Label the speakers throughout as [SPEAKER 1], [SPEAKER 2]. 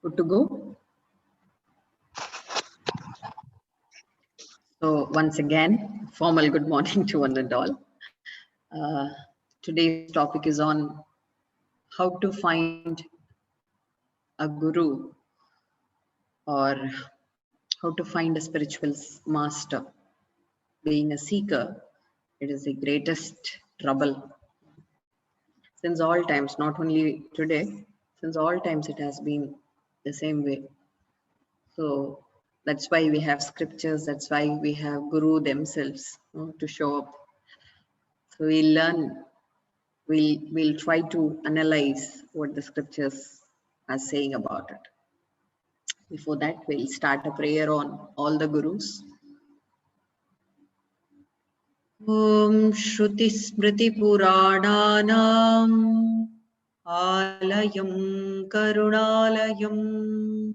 [SPEAKER 1] Good to go? So once again, formal good morning to one and all. Today's topic is on how to find a guru or how to find a spiritual master. Being a seeker, it is the greatest trouble. Since all times, not only today, since all times it has been the same way. So that's why we have scriptures, that's why we have guru themselves, to show up. So we learn, we'll try to analyze what the scriptures are saying about it. Before that, we'll start a prayer on all the gurus. Om Shruti Smriti Purananam Alayam Karunalayam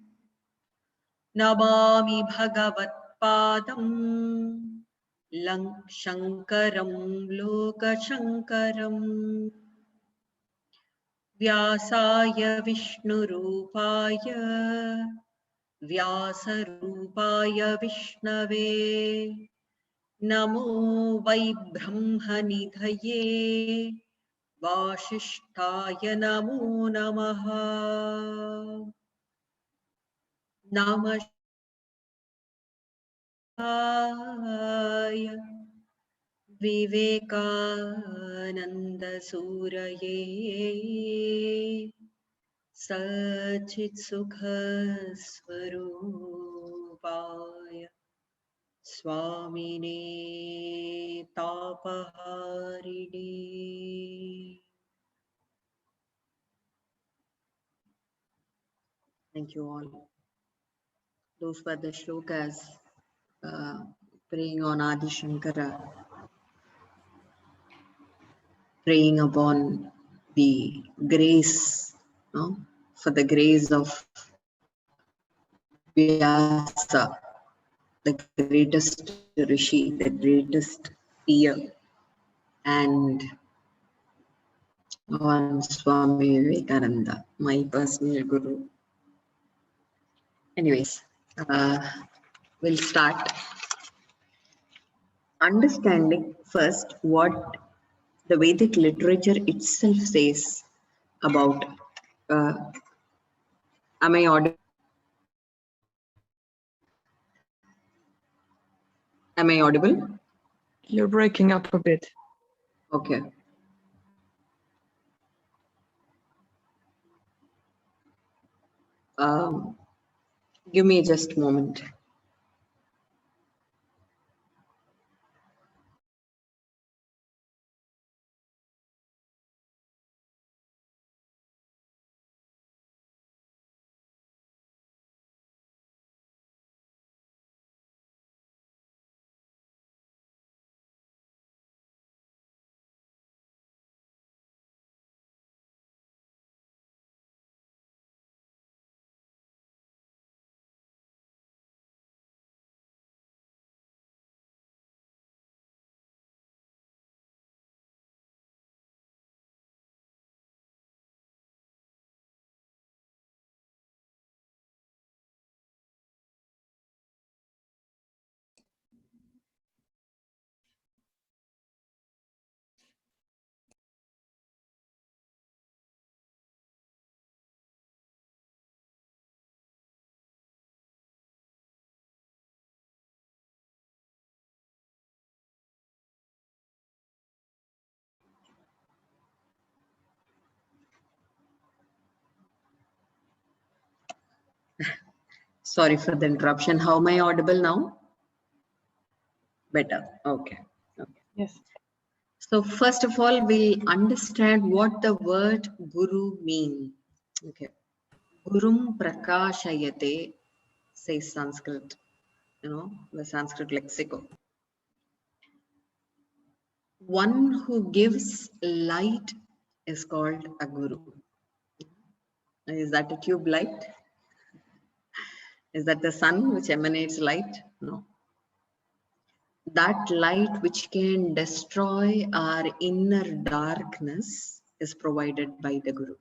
[SPEAKER 1] Namami Bhagavat Padam Shankaram Lokashankaram Vyasaya Vishnurupaya Vyasarupaya Vishnave Namo Vai Brahmanidhaye Vashishtaya Namo Namaha Namashaya Vivekananda Suraye Sachit Sukha Swarupaya Swamine Tapaharini. Thank you all. Those were the shlokas praying on Adi Shankara, praying upon the grace, for the grace of Vyasa, the greatest Rishi, the greatest seer, and on Swami Vivekananda, my personal guru. Anyways, we'll start understanding first what the Vedic literature itself says about. Am I audible? Am I audible?
[SPEAKER 2] You're breaking up a bit.
[SPEAKER 1] Okay. Give me just a moment. Sorry for the interruption. How am I audible now? Better. Okay.
[SPEAKER 2] Yes.
[SPEAKER 1] So first of all, we'll understand what the word guru means. Okay. Gurum prakashayate says Sanskrit, the Sanskrit lexicon. One who gives light is called a guru. Is that a tube light? Is that the sun which emanates light? No. That light which can destroy our inner darkness is provided by the guru.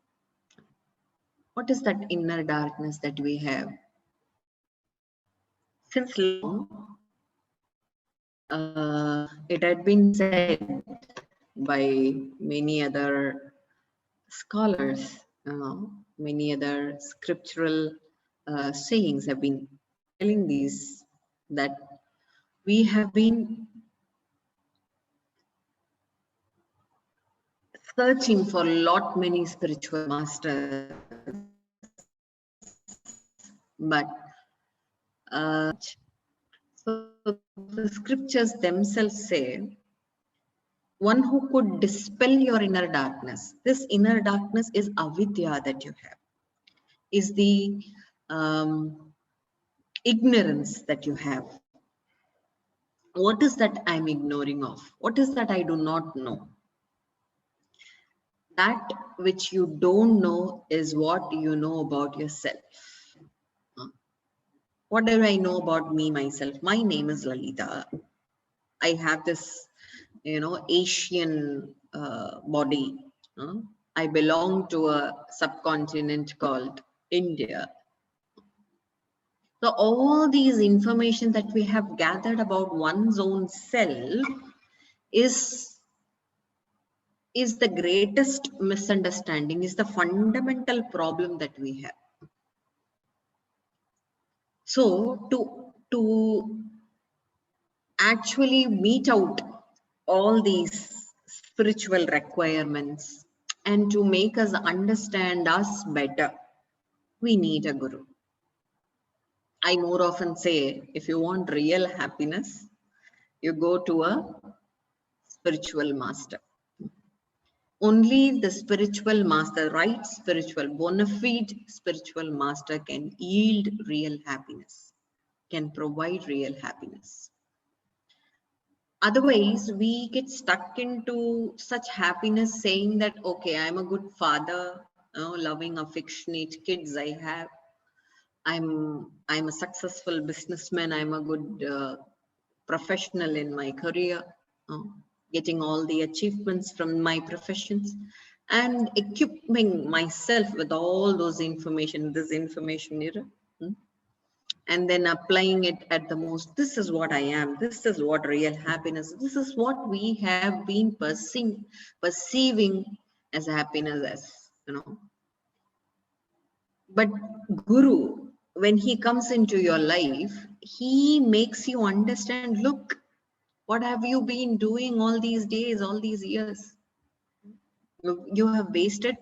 [SPEAKER 1] What is that inner darkness that we have? Since long, it had been said by many other scholars, many other scriptural sayings have been telling these, that we have been searching for many spiritual masters, but so the scriptures themselves say, one who could dispel your inner darkness. This inner darkness is avidya that you have, is the ignorance that you have. What is that I'm ignoring of? What is that I do not know? That which you don't know is what you know about yourself. What do I know about me, myself? My name is Lalitha. I have this, Asian body. I belong to a subcontinent called India. So all these information that we have gathered about one's own self is the greatest misunderstanding, is the fundamental problem that we have. So to actually meet out all these spiritual requirements and to make us understand us better, we need a guru. I more often say, if you want real happiness, you go to a spiritual master. Only the spiritual master, right spiritual, bona fide spiritual master can yield real happiness, can provide real happiness. Otherwise, we get stuck into such happiness saying that, okay, I'm a good father, loving, affectionate kids I have. I'm a successful businessman. I'm a good professional in my career, getting all the achievements from my professions, and equipping myself with all those information, this information era. And then applying it at the most. This is what I am. This is what real happiness. This is what we have been perceiving as happiness, as. But Guru, when he comes into your life, he makes you understand, look, what have you been doing all these days, all these years? You have wasted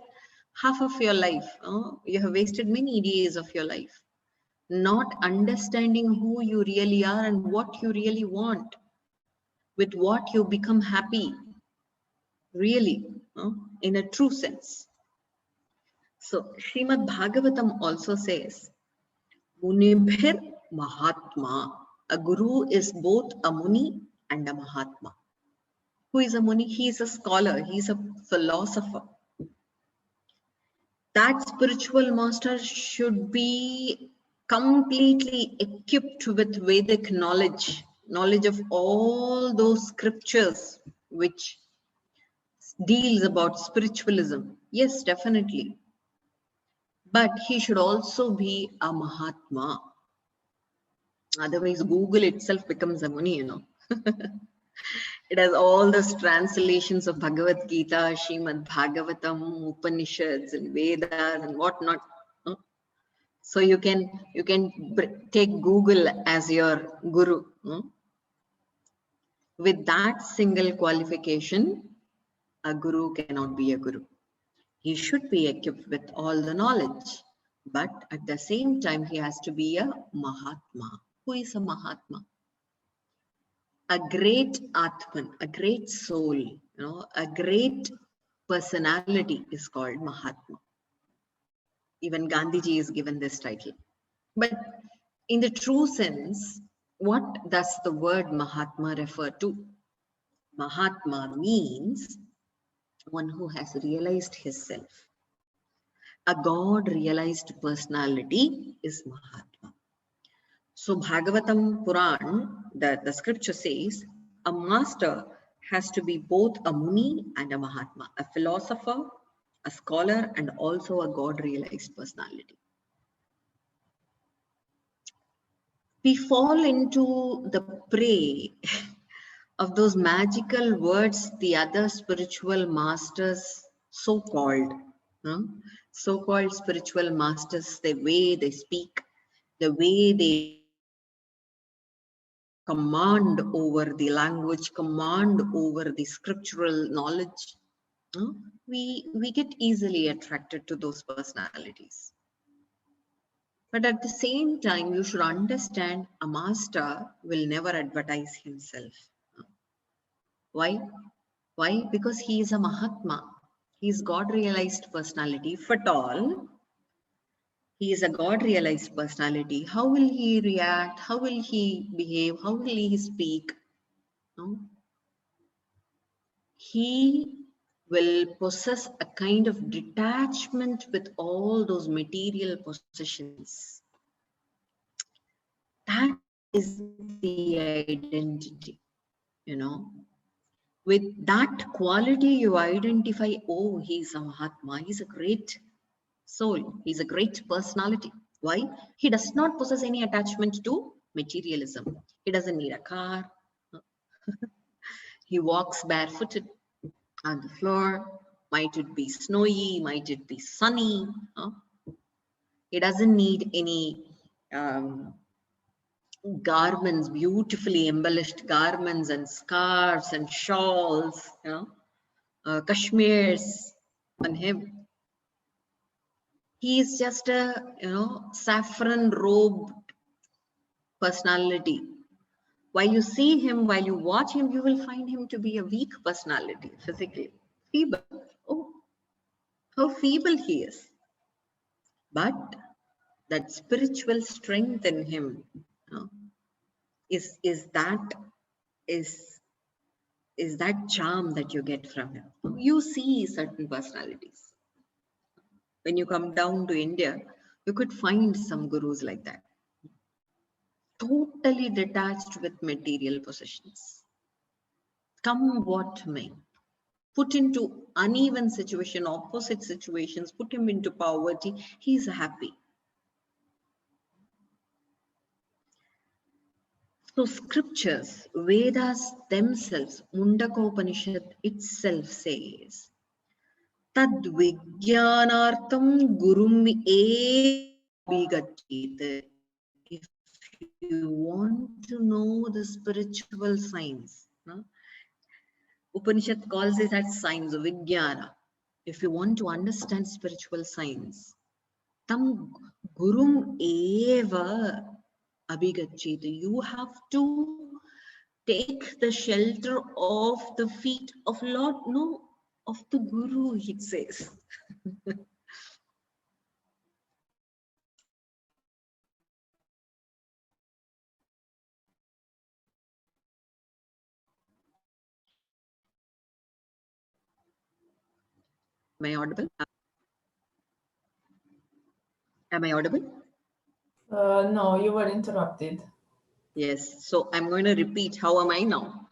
[SPEAKER 1] half of your life. You have wasted many days of your life not understanding who you really are and what you really want, with what you become happy, really, in a true sense. So Srimad Bhagavatam also says, Munibhir Mahatma. A guru is both a Muni and a Mahatma. Who is a Muni? He is a scholar, he is a philosopher. That spiritual master should be completely equipped with Vedic knowledge of all those scriptures which deals about spiritualism. Yes, definitely. But he should also be a Mahatma. Otherwise, Google itself becomes a Muni, It has all those translations of Bhagavad Gita, Srimad Bhagavatam, Upanishads and Vedas and whatnot. So you can take Google as your guru. With that single qualification, a guru cannot be a guru. He should be equipped with all the knowledge, but at the same time, he has to be a Mahatma. Who is a Mahatma? A great Atman, a great soul, a great personality is called Mahatma. Even Gandhiji is given this title. But in the true sense, what does the word Mahatma refer to? Mahatma means one who has realized himself. A God realized personality is Mahatma. So Bhagavatam Puran, the scripture says, a master has to be both a Muni and a Mahatma, a philosopher, a scholar, and also a God-realized personality. We fall into the prey of those magical words the other spiritual masters, so-called spiritual masters, the way they speak, the way they command over the language, command over the scriptural knowledge. We get easily attracted to those personalities. But at the same time, you should understand a master will never advertise himself. Why? Why? Because he is a Mahatma. He is God-realized personality. If at all, he is a God-realized personality, how will he react? How will he behave? How will he speak? No? He will possess a kind of detachment with all those material possessions. That is the identity, you know. With that quality, you identify, oh, he's a Mahatma, he's a great soul, he's a great personality. Why? He does not possess any attachment to materialism. He doesn't need a car. He walks barefooted on the floor. Might it be snowy, might it be sunny. He doesn't need any garments, beautifully embellished garments and scarves and shawls, kashmirs on him. He is just a, saffron robed personality. While you see him, while you watch him, you will find him to be a weak personality, physically feeble. Oh, how feeble he is. But that spiritual strength in him is that charm that you get from him. You see certain personalities. When you come down to India, you could find some gurus like that. Totally detached with material possessions. Come what may. Put into uneven situation, opposite situations, put him into poverty, he's happy. So scriptures, Vedas themselves, Mundakopanishad itself says, Tad Vijnanartham Gurum Abhigacchit. If you want to know the spiritual science, Upanishad calls it as science of Vijnana. If you want to understand spiritual science, Tam Gurum Eva Abhigacchit. You have to take the shelter of the feet of Lord, no, of the Guru, it says. Am I audible? Am I audible?
[SPEAKER 3] No, you were interrupted.
[SPEAKER 1] Yes, so I'm going to repeat. How am I now?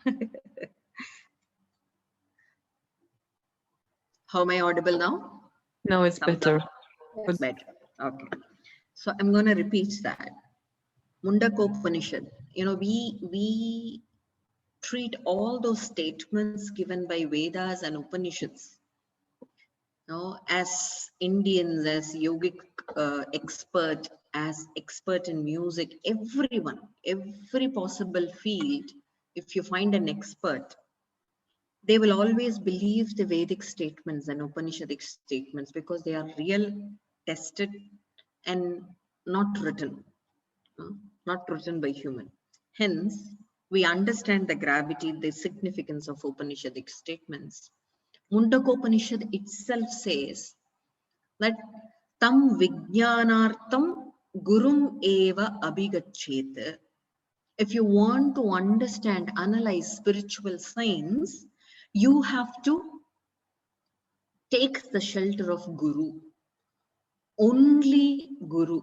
[SPEAKER 1] How am I audible now?
[SPEAKER 2] Now it's better.
[SPEAKER 1] It's better. Okay. So I'm going to repeat that. Mundakopanishad. We treat all those statements given by Vedas and Upanishads, as Indians, as yogic expert, as expert in music, everyone, every possible field, if you find an expert, they will always believe the Vedic statements and Upanishadic statements because they are real, tested, and not written by human. Hence, we understand the gravity, the significance of Upanishadic statements. Mundakopanishad itself says that tam vijnanartham gurum eva abhigaccheta. If you want to understand, analyze spiritual science, you have to take the shelter of Guru. Only Guru,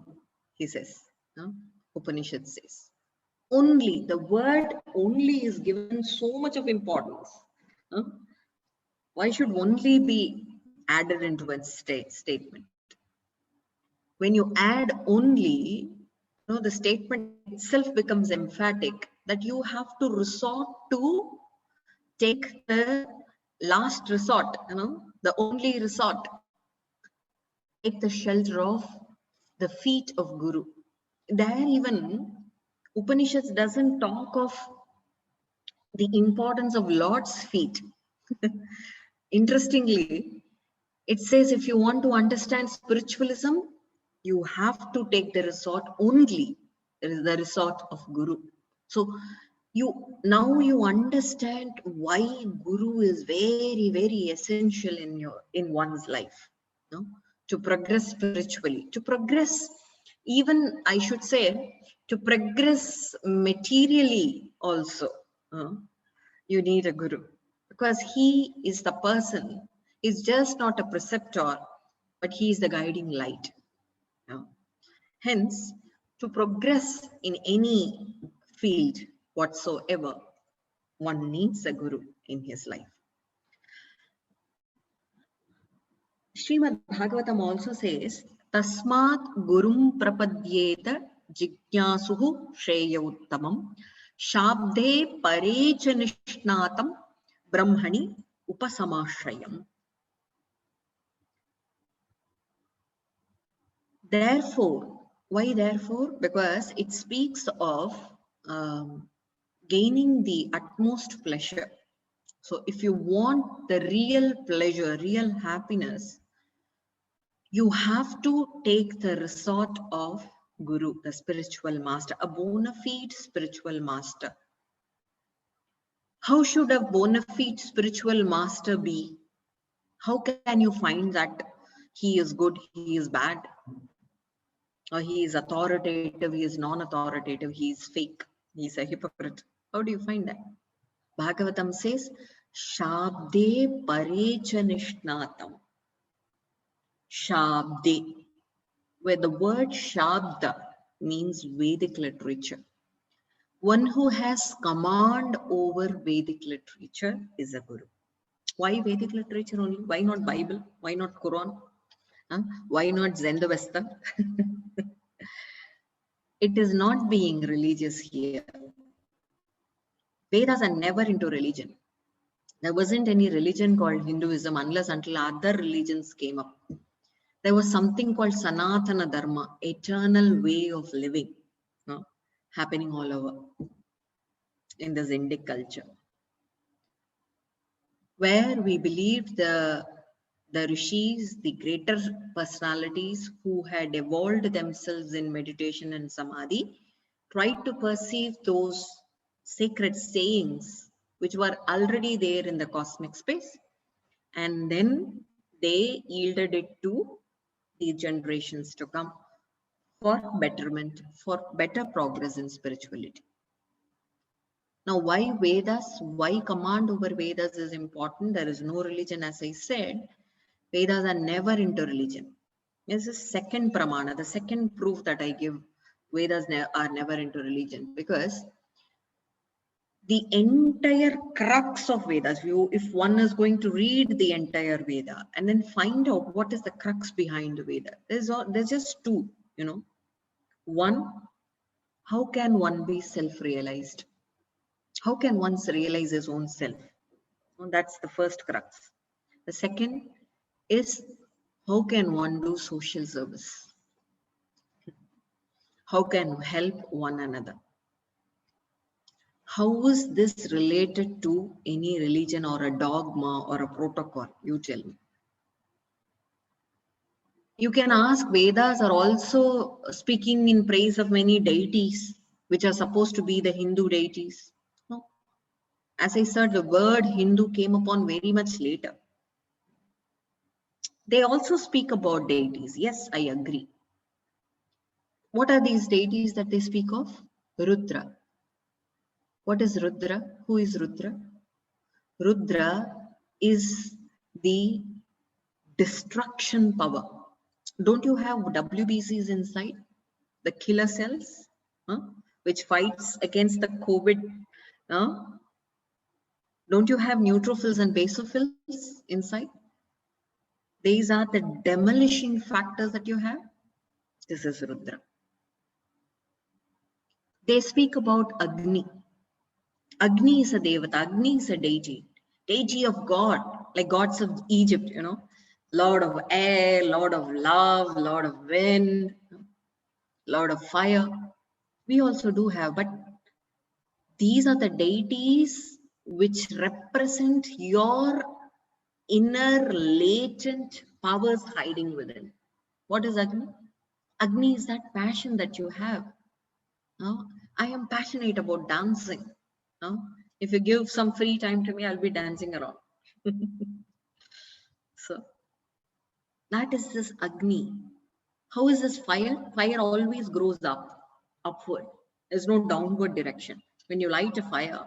[SPEAKER 1] he says. Upanishad says. Only, the word only is given so much of importance. Why should only be added into a statement. When you add only, the statement itself becomes emphatic that you have to resort to take the last resort, the only resort, take the shelter of the feet of Guru. There even Upanishads doesn't talk of the importance of Lord's feet. Interestingly, it says if you want to understand spiritualism, you have to take the resort only. There is the resort of Guru. So now you understand why Guru is very, very essential in one's life. To progress spiritually, to progress, even I should say, to progress materially also. You need a Guru, because he is the person. He's just not a preceptor, but he is the guiding light. Hence, to progress in any field whatsoever, one needs a Guru in his life. Srimad Bhagavatam also says, Tasmat Gurum Prapadyeta Jigyasuhu Shreya Uttamam Shabde Parecha Nishnatam Brahmani Upasamashayam. Therefore, why therefore? Because it speaks of gaining the utmost pleasure. So if you want the real pleasure, real happiness, you have to take the resort of Guru, the spiritual master, a bona fide spiritual master. How should a bona fide spiritual master be? How can you find that he is good, he is bad, or he is authoritative, he is non-authoritative, he is fake, he is a hypocrite? How do you find that? Bhagavatam says, Shabde Parecha Nishnatam. Shabde, where the word Shabda means Vedic literature. One who has command over Vedic literature is a Guru. Why Vedic literature only? Why not Bible? Why not Quran? Why not Zendavesta? It is not being religious here. Vedas are never into religion. There wasn't any religion called Hinduism until other religions came up. There was something called Sanatana Dharma, eternal way of living, happening all over in this Indic culture, where we believed the rishis, the greater personalities who had evolved themselves in meditation and samadhi, tried to perceive those sacred sayings which were already there in the cosmic space, and then they yielded it to the generations to come for betterment, for better progress in spirituality. Now, why Vedas? Why command over Vedas is important? There is no religion, as I said. Vedas are never into religion. This is second pramana, the second proof that I give. Vedas are never into religion, because the entire crux of Vedas, if one is going to read the entire Veda and then find out what is the crux behind the Veda, there's just two, One, how can one be self-realized? How can one realize his own self? That's the first crux. The second is, how can one do social service? How can help one another? How is this related to any religion or a dogma or a protocol? You tell me. You can ask, Vedas are also speaking in praise of many deities, which are supposed to be the Hindu deities. No. As I said, the word Hindu came upon very much later. They also speak about deities. Yes, I agree. What are these deities that they speak of? Rudra. What is Rudra? Who is Rudra? Rudra is the destruction power. Don't you have WBCs inside? The killer cells, which fights against the COVID. Don't you have neutrophils and basophils inside? These are the demolishing factors that you have. This is Rudra. They speak about Agni. Agni is a devata, Agni is a deity, deity of God, like gods of Egypt, you know, Lord of air, Lord of love, Lord of wind, Lord of fire. We also do have, but these are the deities which represent your inner latent powers hiding within. What is Agni? Agni is that passion that you have. I am passionate about dancing. If you give some free time to me, I'll be dancing around. So that is this Agni. How is this fire? Fire always grows upward. There's no downward direction. When you light a fire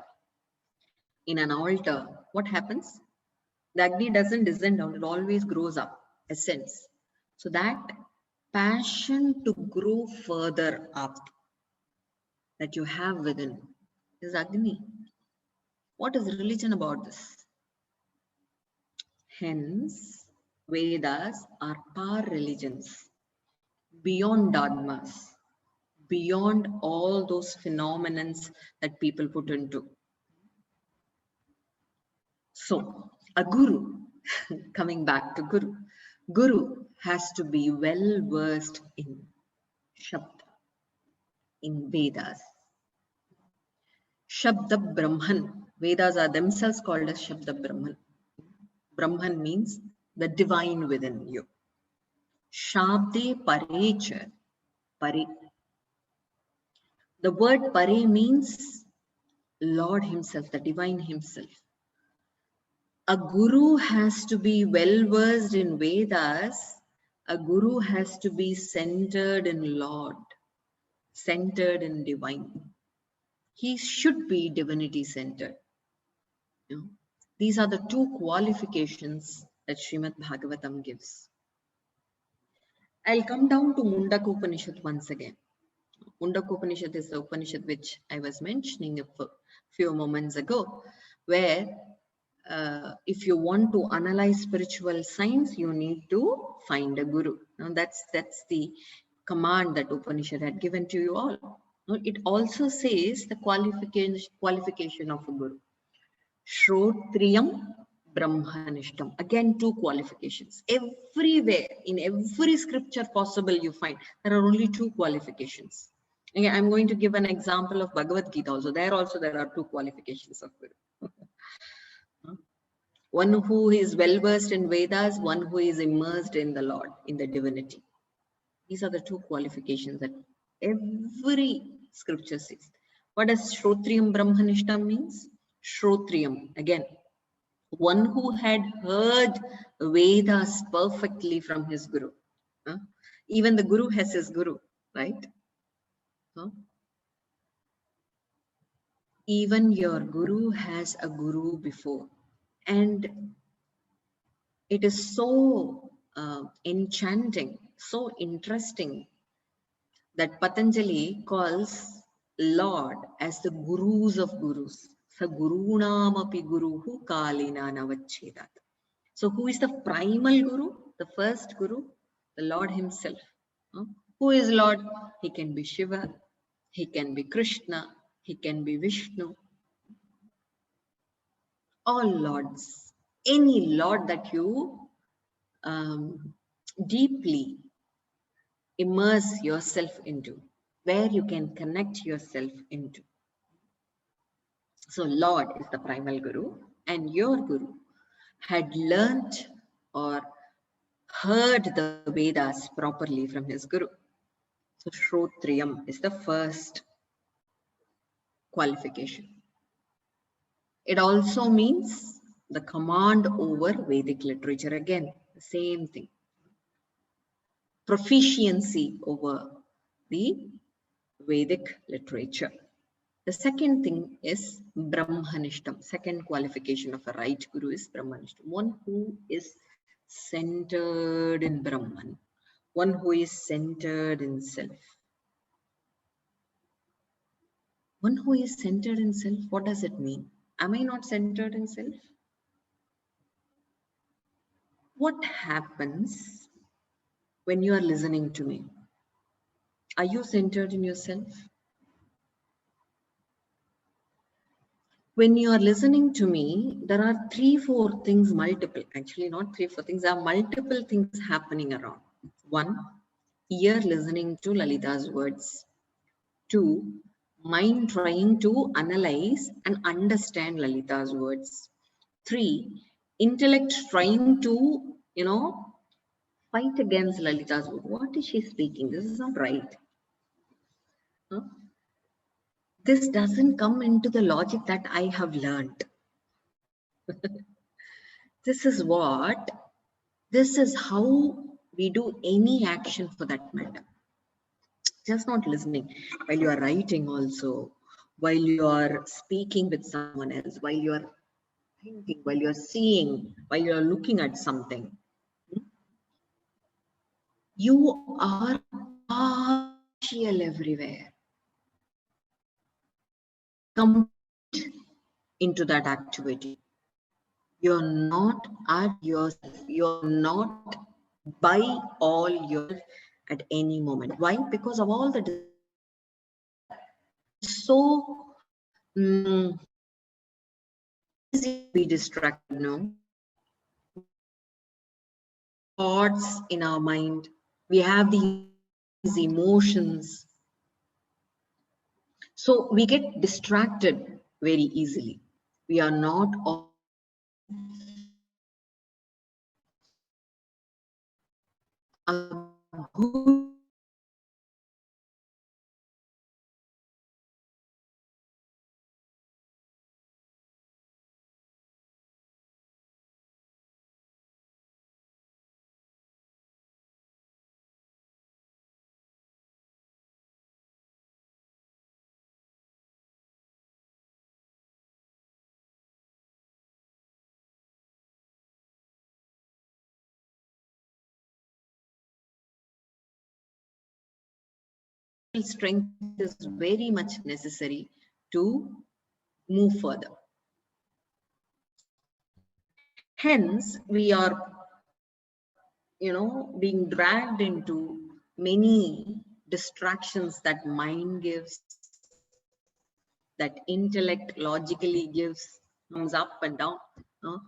[SPEAKER 1] in an altar, what happens? The Agni doesn't descend down, it always grows up, ascends. So that passion to grow further up that you have within is Agni. What is religion about this? Hence, Vedas are par religions, beyond dogmas, beyond all those phenomenons that people put into. So, a guru, coming back to Guru has to be well versed in Shabda, in Vedas. Shabda Brahman. Vedas are themselves called as Shabda Brahman. Brahman means the divine within you. Shabde Parecha. Pare. The word Pare means Lord Himself, the divine Himself. A guru has to be well versed in Vedas. A guru has to be centered in Lord, centered in divine. He should be divinity centered. You know, these are the two qualifications that Srimad Bhagavatam gives. I'll come down to Mundaka Upanishad once again. Mundaka Upanishad is the Upanishad which I was mentioning a few moments ago, where if you want to analyze spiritual science, you need to find a guru. Now that's the command that Upanishad had given to you all. Now, it also says the qualification of a guru. Shrotriyam Brahmanishtam. Again, two qualifications. Everywhere, in every scripture possible you find, there are only two qualifications. Again, I'm going to give an example of Bhagavad Gita also. There are two qualifications of guru. One who is well versed in Vedas, one who is immersed in the Lord, in the divinity. These are the two qualifications that every scripture says. What does Shrotriyam Brahmanishtam means? Shrotriyam, again, one who had heard Vedas perfectly from his guru. Even the guru has his guru, right? Even your guru has a guru before. And it is so enchanting, so interesting that Patanjali calls Lord as the gurus of gurus. Sa gurunam api guruhu kalina navachchedat. So who is the primal guru? The first guru? The Lord Himself. Who is Lord? He can be Shiva, He can be Krishna, He can be Vishnu. All Lords. Any Lord that you deeply immerse yourself into, where you can connect yourself into. So Lord is the primal guru, and your guru had learnt or heard the Vedas properly from his guru. So Shrotriyam is the first qualification. It also means the command over Vedic literature. Again, the same thing. Proficiency over the Vedic literature. The second thing is Brahmanishtam. Second qualification of a right guru is Brahmanishtam. One who is centered in Brahman. One who is centered in self. One who is centered in self, what does it mean? Am I not centered in self? What happens when you are listening to me? Are you centered in yourself? When you are listening to me, there are 3-4 things, multiple, actually not 3-4 things, there are multiple things happening around. 1, ear listening to Lalitha's words. 2, mind trying to analyze and understand Lalitha's words. 3, intellect trying to, fight against Lalitha's word. What is she speaking? This is not right. Huh? This doesn't come into the logic that I have learned. This is how we do any action for that matter. Just not listening. While you are writing also, while you are speaking with someone else, while you are thinking, while you are seeing, while you are looking at something. You are partial everywhere. Complete into that activity. You're not at yourself. You're not by all yourself at any moment. Why? Because of all the so easy to be distracted now. Thoughts in our mind. We have these emotions. So we get distracted very easily. We are not all good strength is very much necessary to move further. Hence, we are, being dragged into many distractions that mind gives, that intellect logically gives, comes up and down.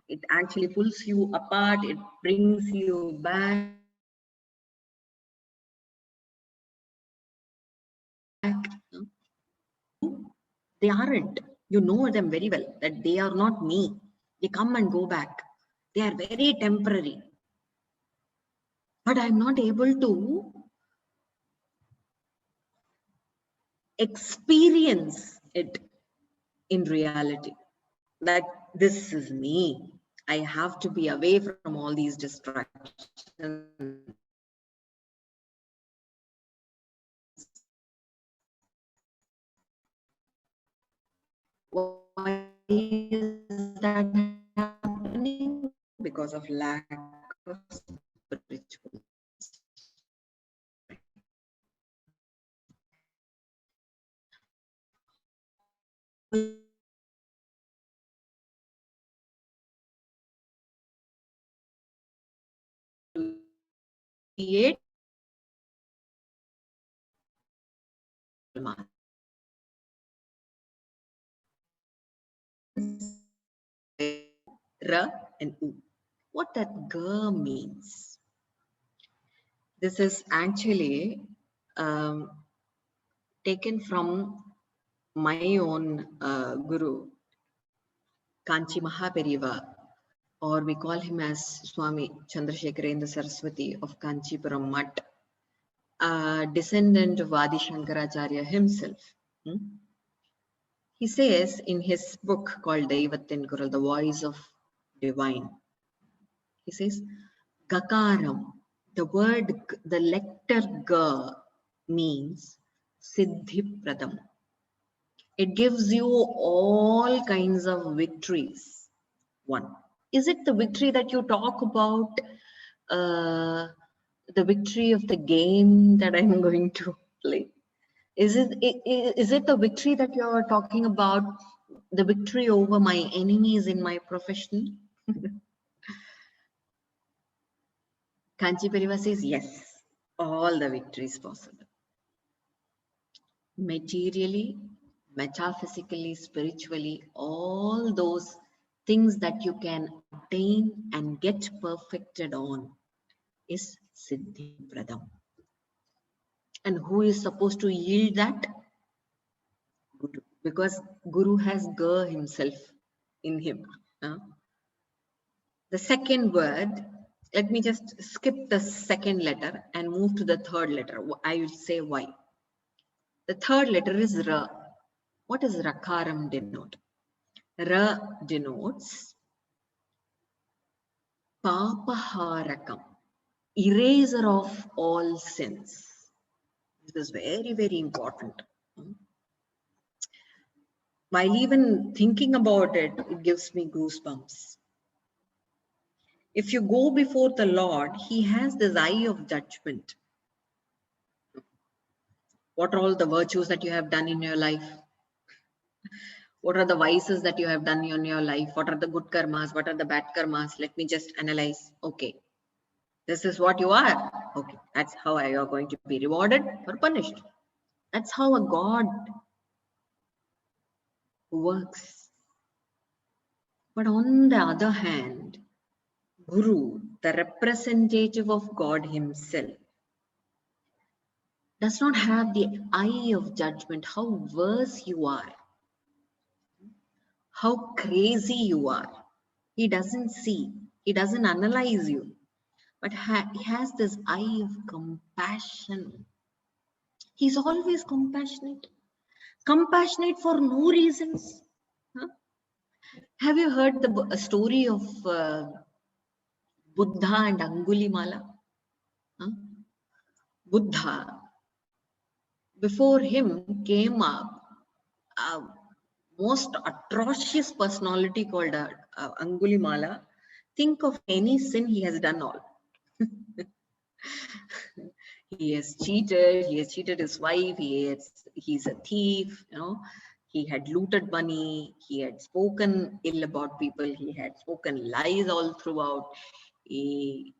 [SPEAKER 1] It actually pulls you apart, it brings you back. They aren't. You know them very well, that they are not me. They come and go back. They are very temporary. But I'm not able to experience it in reality. That this is me. I have to be away from all these distractions. Why is that happening? Because of lack of spiritual. Create Ra and U. What that Ga means. This is actually taken from my own guru, Kanchi Mahaperiva, or we call him as Swami Chandrasekharendra Saraswati of Kanchipuram Mutt, a descendant of Adi Shankaracharya himself. He says in his book called Daivattin Kural, The Voice of Divine, he says, Gakaram, the word, the letter Ga means Siddhi Pradam. It gives you all kinds of victories. One, is it the victory that you talk about, the victory of the game that I'm going to play? Is it the victory that you're talking about, the victory over my enemies in my profession? Kanchi Pariva says, yes, all the victory is possible. Materially, metaphysically, spiritually, all those things that you can attain and get perfected on is Siddhi Pradam. And who is supposed to yield that? Guru. Because Guru has Ga himself in him. The second word, let me just skip the second letter and move to the third letter. I will say why. The third letter is Ra. What does Rakaram denote? Ra denotes Papaharakam, eraser of all sins. This is very, very important. While even thinking about it, it gives me goosebumps. If you go before the Lord, He has this eye of judgment. What are all the virtues that you have done in your life? What are the vices that you have done in your life? What are the good karmas? What are the bad karmas? Let me just analyze. Okay, this is what you are. Okay, that's how you are going to be rewarded or punished. That's how a God works. But on the other hand, Guru, the representative of God himself, does not have the eye of judgment, how worse you are, how crazy you are. He doesn't see, he doesn't analyze you, but he has this eye of compassion. He's always compassionate. Compassionate for no reasons. Huh? Have you heard the story of Buddha and Angulimala? Huh? Buddha, before him came a most atrocious personality called Angulimala. Think of any sin he has done all. He has cheated his wife, he's a thief, he had looted money, he had spoken ill about people, he had spoken lies all throughout. He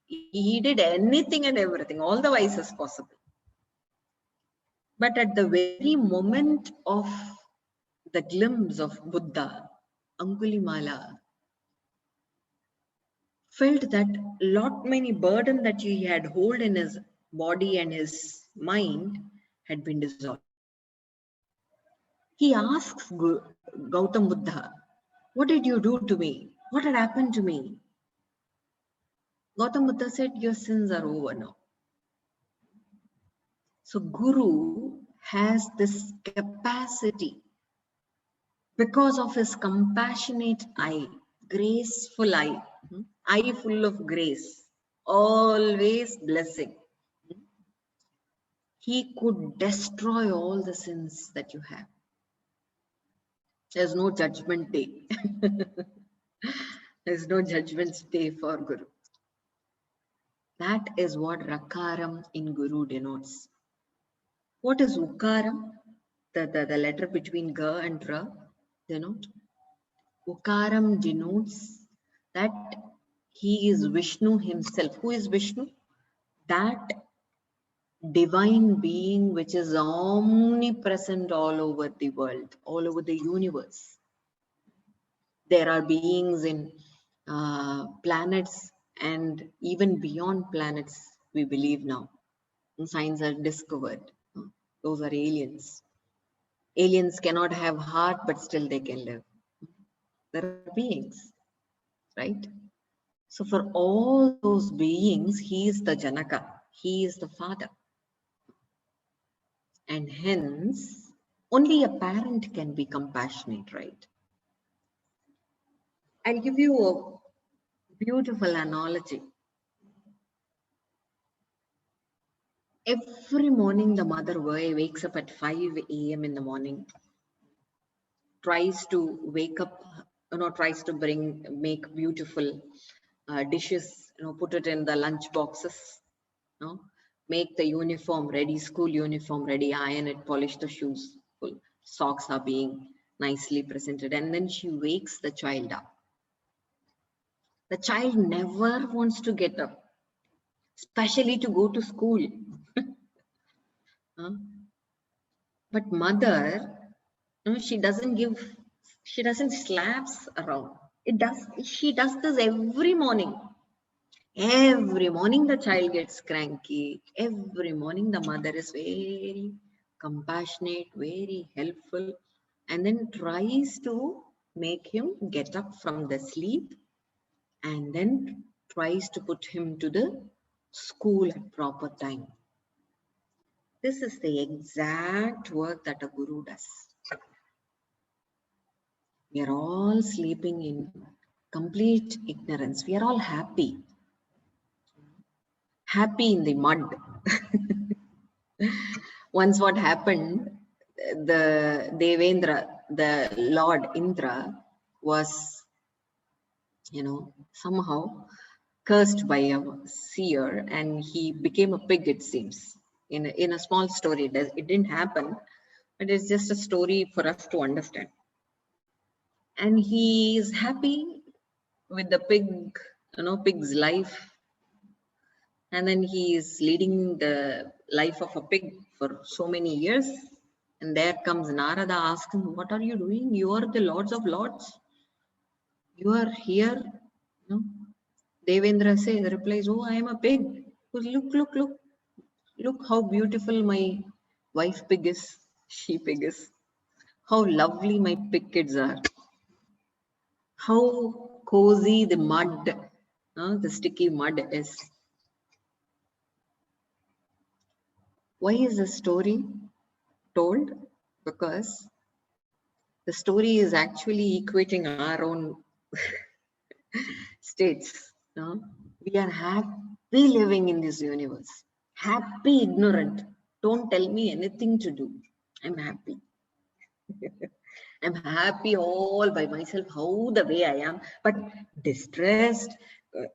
[SPEAKER 1] did anything and everything, all the vices possible. But at the very moment of the glimpse of Buddha, Angulimala felt that lot many burden that he had hold in his body and his mind had been dissolved. He asks Gautam Buddha, what did you do to me? What had happened to me? Gautam Buddha said, your sins are over now. So Guru has this capacity because of his compassionate eye, graceful eye, eye full of grace, always blessing. He could destroy all the sins that you have. There's no judgment day. There's no judgment day for Guru. That is what Rakaram in Guru denotes. What is Ukaram? The letter between Ga and Ra denote. Ukaram denotes that he is Vishnu himself. Who is Vishnu? That divine being which is omnipresent all over the world, all over the universe. There are beings in planets and even beyond planets, we believe now. Science has discovered. Those are aliens. Aliens cannot have heart, but still they can live. There are beings, right? So for all those beings, he is the Janaka. He is the father. And hence, only a parent can be compassionate, right? I'll give you a beautiful analogy. Every morning, the mother wakes up at 5 a.m. in the morning, tries to wake up, tries to make beautiful dishes, put it in the lunch boxes, make the uniform ready, school uniform ready, iron it, polish the shoes, socks are being nicely presented, and then she wakes the child up. The child never wants to get up. especially to go to school. But mother, she doesn't slaps around. She does this every morning. Every morning the child gets cranky. Every morning the mother is very compassionate, very helpful, and then tries to make him get up from the sleep, and then tries to put him to the school at proper time. This is the exact work that a guru does. We are all sleeping in complete ignorance. We are all happy in the mud. Once what happened, the Devendra, the Lord Indra, was, somehow cursed by a seer, and he became a pig, it seems. In a small story, it didn't happen, but it's just a story for us to understand. And he is happy with the pig's life. And then he is leading the life of a pig for so many years. And there comes Narada asking, what are you doing? You are the Lords of Lords. You are here. Devendra replies, oh, I am a pig. Look how beautiful my wife pig is, she pig is. How lovely my pig kids are. How cozy the mud, the sticky mud is. Why is the story told? Because the story is actually equating our own states. We are happy living in this universe. Happy ignorant. Don't tell me anything to do. I'm happy. I'm happy all by myself, how the way I am, but distressed,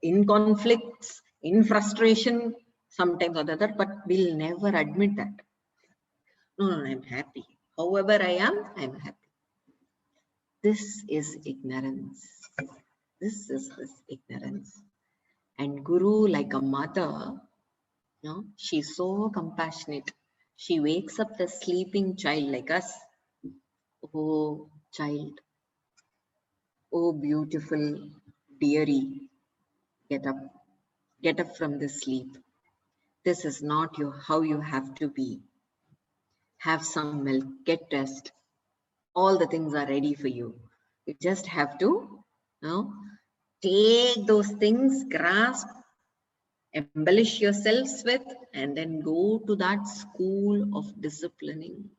[SPEAKER 1] in conflicts, in frustration, sometimes or the other, but we'll never admit that. No, I'm happy. However I am, I'm happy. This is ignorance. This is ignorance. And Guru, like a mother, she's so compassionate. She wakes up the sleeping child like us. Oh, child. Oh, beautiful dearie. Get up from the sleep. This is not how you have to be. Have some milk, get dressed. All the things are ready for you. You just have to, take those things, grasp, embellish yourselves with, and then go to that school of disciplining,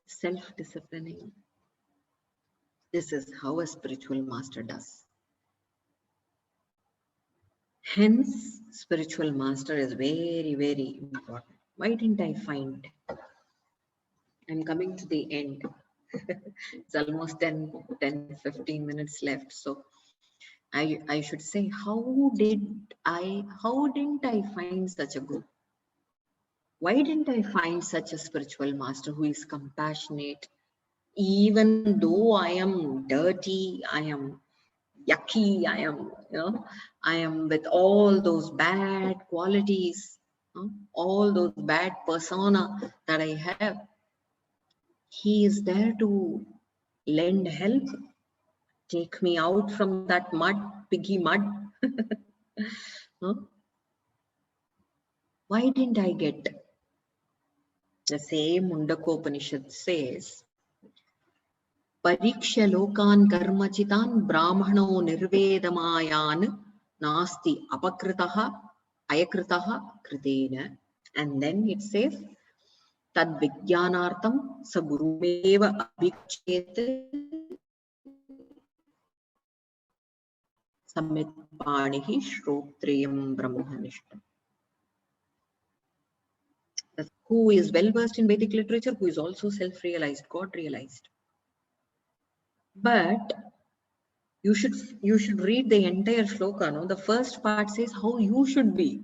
[SPEAKER 1] self-disciplining. This is how a spiritual master does. Hence, spiritual master is very, very important. Why didn't I find? I'm coming to the end. It's almost 10-15 minutes left. So I should say, how didn't I find such a guru? Why didn't I find such a spiritual master who is compassionate? Even though I am dirty, I am yucky, I am with all those bad qualities, all those bad persona that I have. He is there to lend help, take me out from that mud, piggy mud. Why didn't I get? The same Mundakopanishad says, Pariksha lokan karmachitan brahmano nirvedamayan nasti apakritaha ayakritaha kritena. And then it says, Tad vijnanartam sa gurumeva abhikshete samit panihi shrotriyam brahmanishtam. Who is well versed in Vedic literature, who is also self-realized, God-realized. But you should read the entire shloka. No? The first part says how you should be.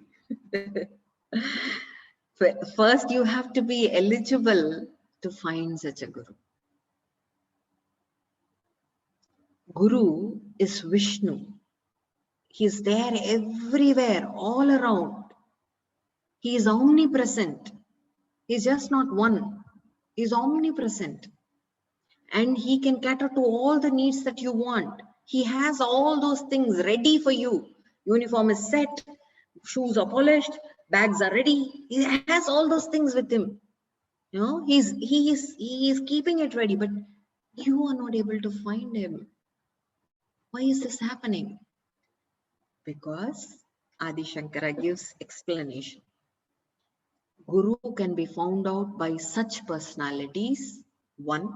[SPEAKER 1] First, you have to be eligible to find such a guru. Guru is Vishnu. He's there everywhere, all around. He is omnipresent. He's just not one. He's omnipresent. And he can cater to all the needs that you want. He has all those things ready for you. Uniform is set, shoes are polished, bags are ready. He has all those things with him. You know, he is keeping it ready, but you are not able to find him. Why is this happening? Because Adi Shankara gives explanation. Guru can be found out by such personalities, one,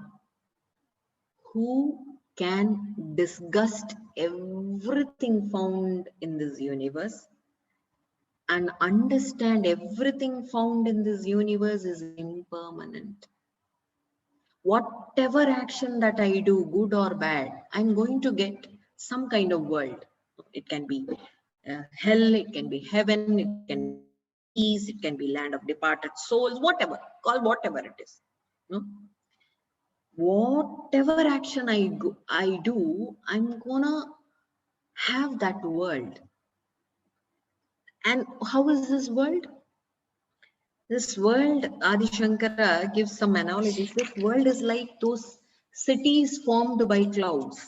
[SPEAKER 1] who can disgust everything found in this universe and understand everything found in this universe is impermanent. Whatever action that I do, good or bad, I'm going to get some kind of world. It can be hell, it can be heaven, it can be peace, it can be land of departed souls, whatever, call whatever it is. No? Whatever action I do, I'm gonna have that world. And how is this world? This world, Adi Shankara gives some analogies. This world is like those cities formed by clouds.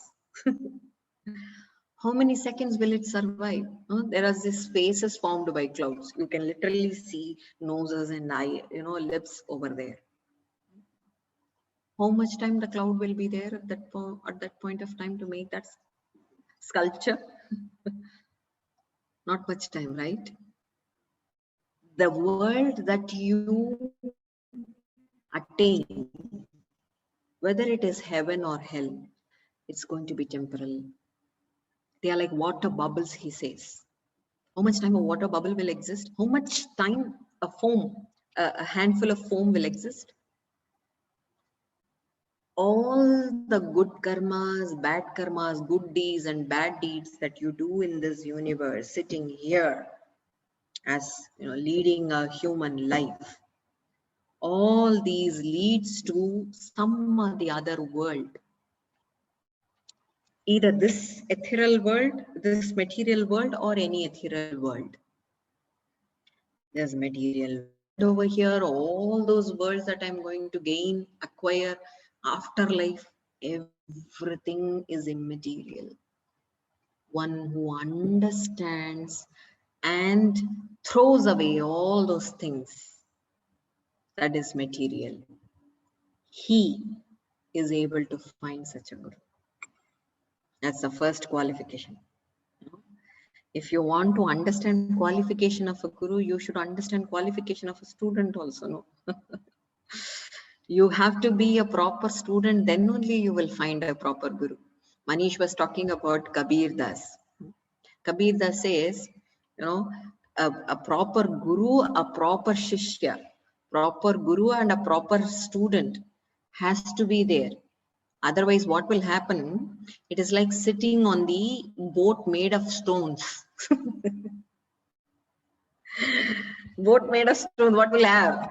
[SPEAKER 1] How many seconds will it survive? There are these faces formed by clouds. You can literally see noses and lips over there. How much time the cloud will be there at that point of time to make that sculpture? Not much time, right? The world that you attain, whether it is heaven or hell, it's going to be temporal. They are like water bubbles, he says. How much time a water bubble will exist? How much time a handful of foam will exist? All the good karmas, good deeds and bad deeds that you do in this universe, sitting here as leading a human life, all these leads to some or the other world. Either this ethereal world, this material world, or any ethereal world. There's material world over here, all those worlds that I'm going to gain, acquire, afterlife, everything is immaterial. One who understands and throws away all those things that is material, he is able to find such a guru. That's the first qualification. If you want to understand qualification of a guru, you should understand qualification of a student also. No? You have to be a proper student, then only you will find a proper guru. Manish was talking about Kabir Das. Kabir Das says, a proper guru, a proper shishya, proper guru and a proper student has to be there. Otherwise, what will happen? It is like sitting on the boat made of stones. Boat made of stone, what will have?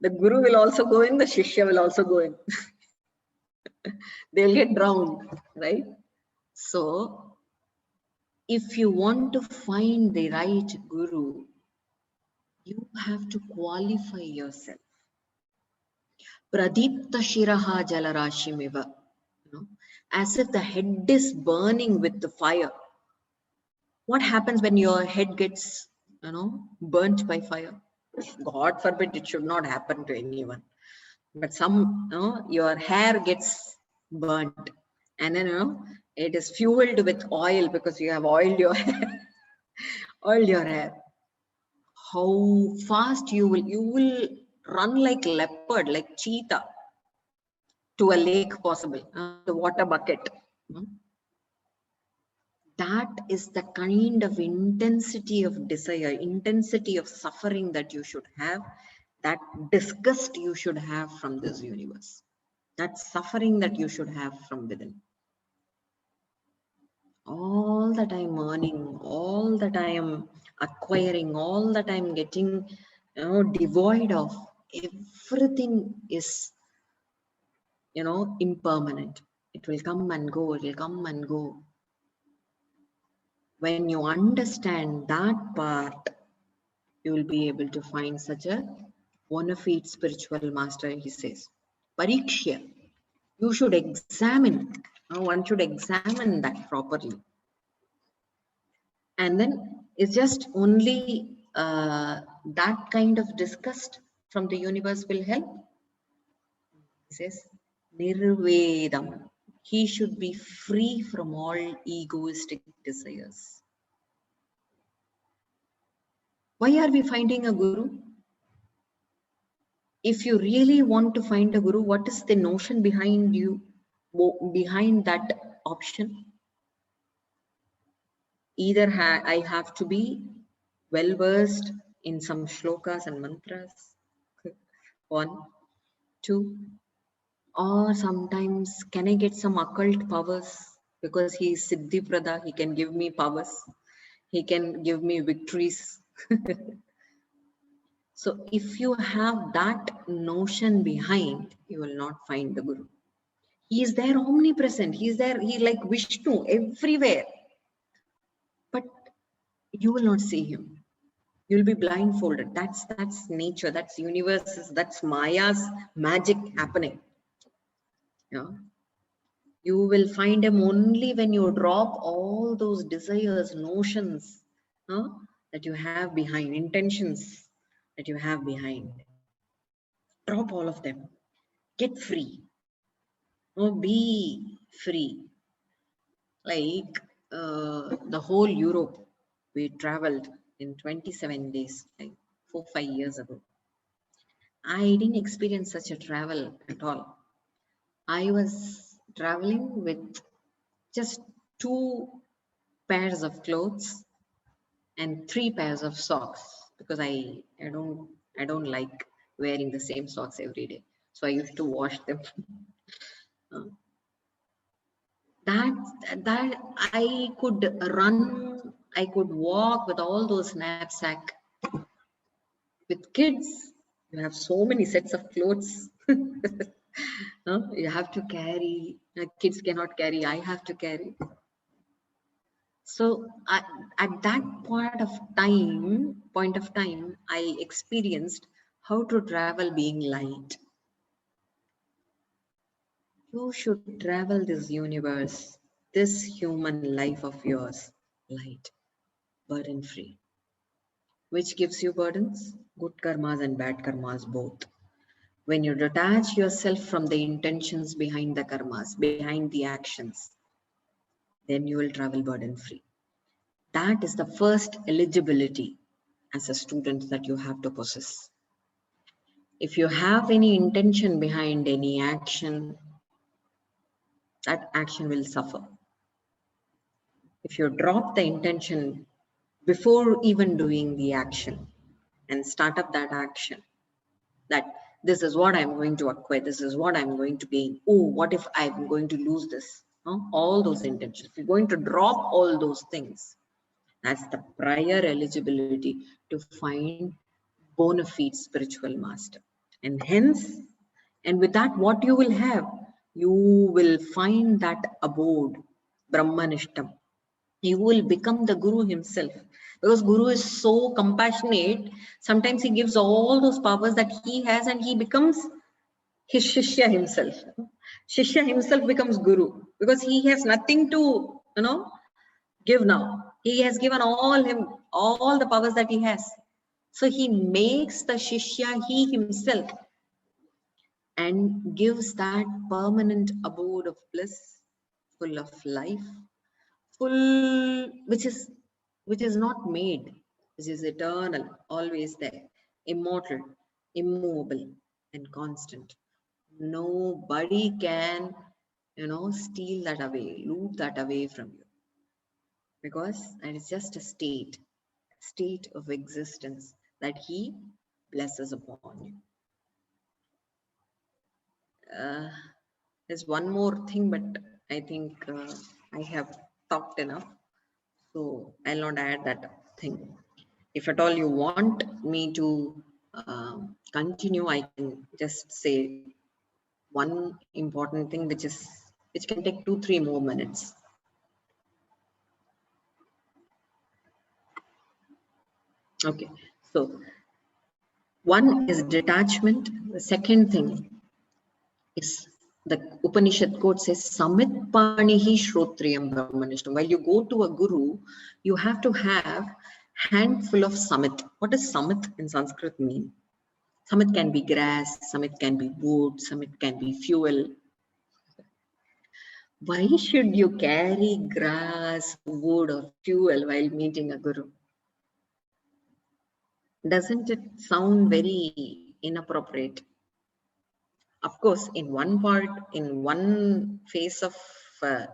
[SPEAKER 1] The guru will also go in, the shishya will also go in. They'll get drowned, right? So, if you want to find the right guru, you have to qualify yourself. Pradipta shiraha jalarashimiva. As if the head is burning with the fire. What happens when your head gets, burnt by fire? God forbid it should not happen to anyone. But your hair gets burnt, and then it is fueled with oil because you have oiled your hair. Oiled your hair. How fast you will run like leopard, like cheetah, to a lake possible, the water bucket. That is the kind of intensity of desire, intensity of suffering that you should have, that disgust you should have from this universe, that suffering that you should have from within. All that I'm earning, all that I am acquiring, all that I'm getting, devoid of, everything is, impermanent. It will come and go, it will come and go. When you understand that part, you will be able to find such a bona fide spiritual master, he says. Pariksha, you should examine. One should examine that properly. And then it's just only that kind of disgust from the universe will help. He says, Nirvedam. He should be free from all egoistic desires. Why are we finding a guru? If you really want to find a guru, what is the notion behind you, behind that option? Either I have to be well versed in some shlokas and mantras, 1, 2, or sometimes can I get some occult powers because he is Siddhi Prada, he can give me powers, he can give me victories. So if you have that notion behind, you will not find the Guru. He is there omnipresent, he is there, he like Vishnu everywhere. But you will not see him. You'll be blindfolded. That's nature, that's universe, that's Maya's magic happening. You will find him only when you drop all those desires, notions that you have behind, intentions that you have behind. Drop all of them. Get free. Be free. Like the whole Europe, we traveled in 27 days, like 4-5 years ago. I didn't experience such a travel at all. I was traveling with just 2 pairs of clothes and 3 pairs of socks, because I don't like wearing the same socks every day. So I used to wash them. that I could run, I could walk with all those knapsack. With kids, you have so many sets of clothes. You have to carry. Kids cannot carry. I have to carry. So at that point of time, I experienced how to travel being light. You should travel this universe, this human life of yours, light, burden free. Which gives you burdens? Good karmas and bad karmas both. When you detach yourself from the intentions behind the karmas, behind the actions, then you will travel burden free. That is the first eligibility as a student that you have to possess. If you have any intention behind any action, that action will suffer. If you drop the intention before even doing the action and start up that action, that this is what I'm going to acquire, this is what I'm going to gain. Oh, what if I'm going to lose this? All those intentions. If you're going to drop all those things, that's the prior eligibility to find bona fide spiritual master. And hence, and with that, what you will have? You will find that abode, Brahmanishtam. You will become the Guru himself. Because Guru is so compassionate, sometimes he gives all those powers that he has and he becomes his Shishya himself. Shishya himself becomes Guru because he has nothing to, give now. He has given all the powers that he has. So he makes the Shishya he himself and gives that permanent abode of bliss, full of life, which is not made, which is eternal, always there, immortal, immovable, and constant. Nobody can, steal that away, loot that away from you, because it is just a state of existence that he blesses upon you. There's one more thing, but I think I have talked enough, so I'll not add that thing. If at all you want me to continue, I can just say one important thing, which can take 2-3 more minutes. Okay, so one is detachment. The second thing is the Upanishad quote says, Samit Panihi Shrotriyam Brahmanishtam. While you go to a guru, you have to have handful of samit. What does samit in Sanskrit mean? Samit can be grass, samit can be wood, samit can be fuel. Why should you carry grass, wood, or fuel while meeting a guru? Doesn't it sound very inappropriate? Of course, in one part, in one phase of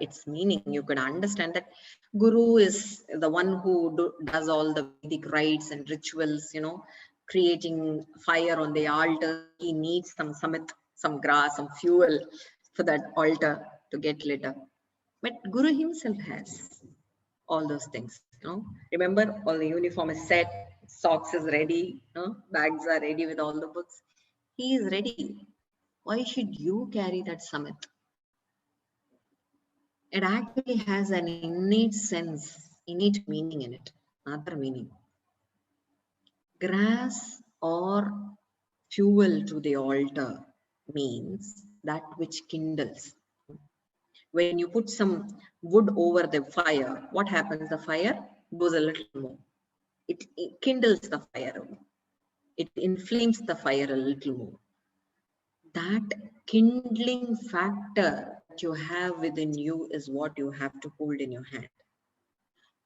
[SPEAKER 1] its meaning, you could understand that Guru is the one who does all the Vedic rites and rituals, creating fire on the altar. He needs some samit, some grass, some fuel for that altar to get lit up. But Guru himself has all those things. Remember, all the uniform is set, socks is ready, bags are ready with all the books. He is ready. Why should you carry that samit? It actually has an innate sense, innate meaning in it, another meaning. Grass or fuel to the altar means that which kindles. When you put some wood over the fire, what happens? The fire goes a little more. It kindles the fire. It inflames the fire a little more. That kindling factor that you have within you is what you have to hold in your hand.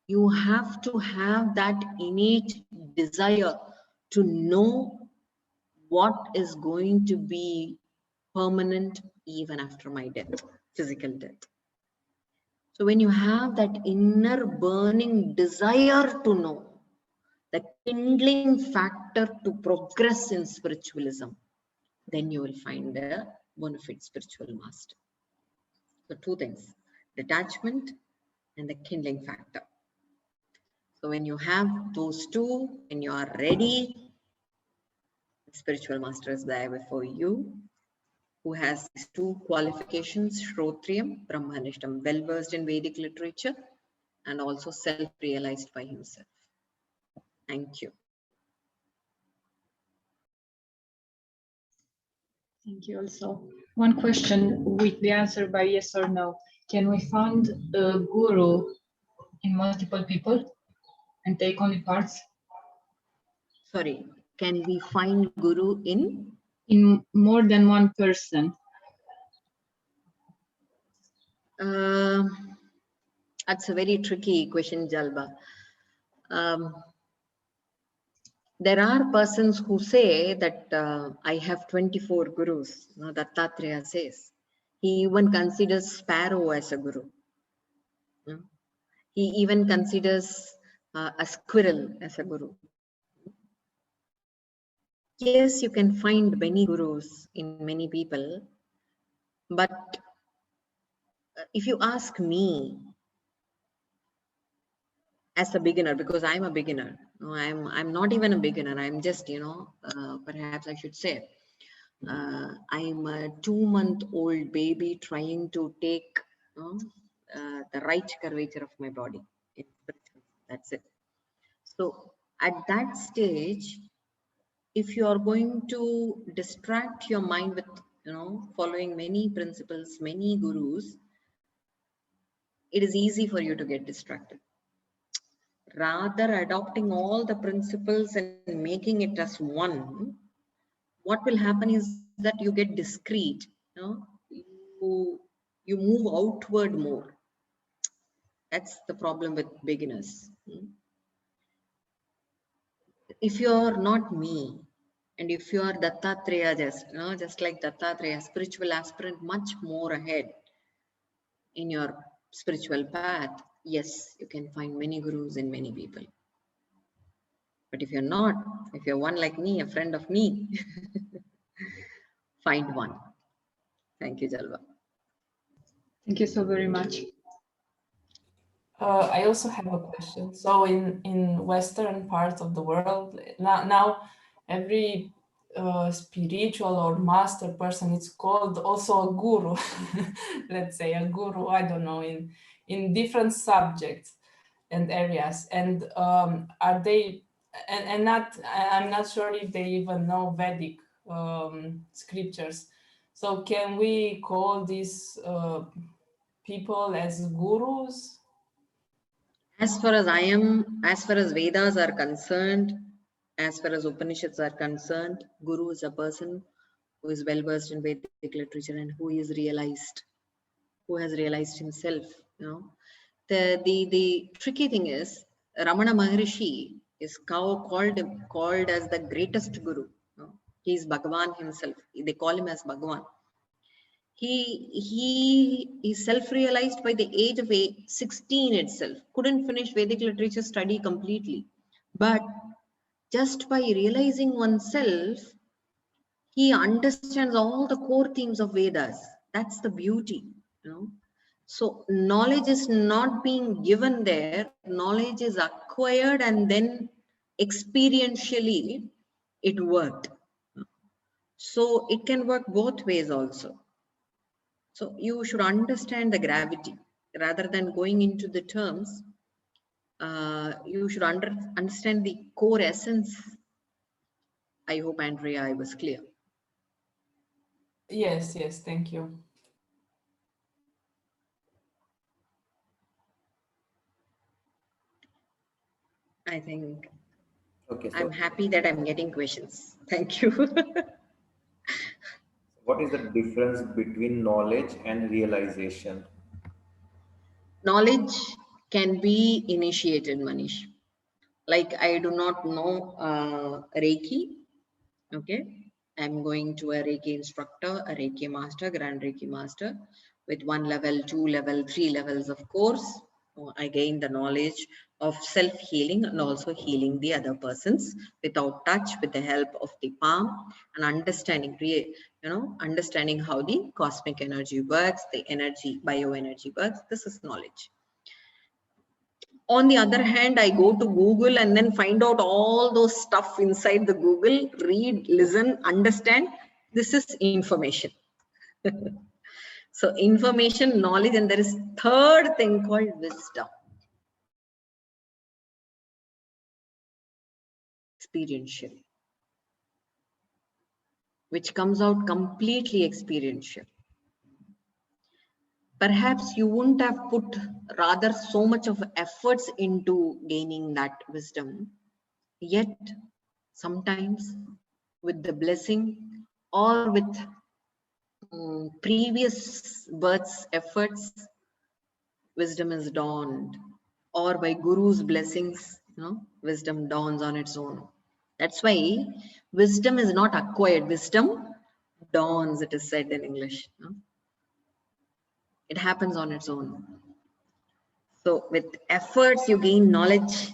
[SPEAKER 1] You have to have that innate desire to know what is going to be permanent even after my death, physical death. So when you have that inner burning desire to know, the kindling factor to progress in spiritualism, then you will find a bona fide spiritual master. So two things, detachment and the kindling factor. So when you have those two, when you are ready, the spiritual master is there before you, who has these two qualifications, Shrotriyam, Brahmanishtam, well-versed in Vedic literature and also self-realized by himself. Thank you.
[SPEAKER 4] Thank you also. One question with the answer by yes or no. Can we find a guru in multiple people and take only parts?
[SPEAKER 1] Sorry, can we find Guru in?
[SPEAKER 4] In more than one person.
[SPEAKER 1] That's a very tricky question, Jalba. There are persons who say that I have 24 gurus. Dattatreya says. He even considers sparrow as a guru. He even considers a squirrel as a guru. Yes, you can find many gurus in many people, but if you ask me as a beginner, because I'm a beginner, I'm not even a beginner, I'm just, perhaps I should say, I'm a 2-month-old baby trying to take the right curvature of my body. That's it. So at that stage, if you are going to distract your mind with, following many principles, many gurus, it is easy for you to get distracted. Rather adopting all the principles and making it as one, what will happen is that you get discreet, you move outward more. That's the problem with beginners. If you're not me, and if you are Dattatreya, just like Dattatreya, spiritual aspirant, much more ahead in your spiritual path, yes, you can find many gurus in many people. But if you're not, if you're one like me, a friend of me, find one. Thank you, Jalva.
[SPEAKER 4] Thank you so very much.
[SPEAKER 3] I also have a question. So in Western parts of the world, now every spiritual or master person is called also a guru. Let's say a guru, I don't know, in different subjects and areas. And are they and not, I'm not sure if they even know Vedic scriptures. So can we call these people as gurus?
[SPEAKER 1] As far as as far as Vedas are concerned, as far as Upanishads are concerned, Guru is a person who is well versed in Vedic literature and who is realized, who has realized himself. You know, the tricky thing is Ramana Maharishi is called as the greatest Guru. You know? He is Bhagavan himself. They call him as Bhagavan. He is self-realized by the age of 16 itself. Couldn't finish Vedic literature study completely, but just by realizing oneself, he understands all the core themes of Vedas. That's the beauty, you know. So knowledge is not being given there. Knowledge is acquired and then experientially it worked. So it can work both ways also. So you should understand the gravity rather than going into the terms. You should understand the core essence. I hope, Andrea, I was clear.
[SPEAKER 3] Yes, yes, thank you.
[SPEAKER 1] I think
[SPEAKER 5] Okay, so
[SPEAKER 1] I'm happy that I'm getting questions. Thank you.
[SPEAKER 5] what is the difference between knowledge and realization?
[SPEAKER 1] Knowledge can be initiated, Manish. Like I do not know Reiki. Okay. I'm going to a Reiki instructor, a Reiki master, Grand Reiki master with 1 level, 2 level, 3 levels of course. I gain the knowledge of self-healing and also healing the other persons without touch, with the help of the palm and understanding, understanding how the cosmic energy works, the energy, bioenergy works. This is knowledge. On the other hand, I go to Google and then find out all those stuff inside the Google, read, listen, understand. This is information. So information, knowledge, and there is third thing called wisdom. Experiential, which comes out completely experiential. Perhaps you wouldn't have put rather so much of efforts into gaining that wisdom, yet sometimes with the blessing or with previous births efforts, wisdom is dawned, or by guru's blessings, wisdom dawns on its own. That's why wisdom is not acquired, wisdom dawns, it is said in English. It happens on its own. So with efforts you gain knowledge.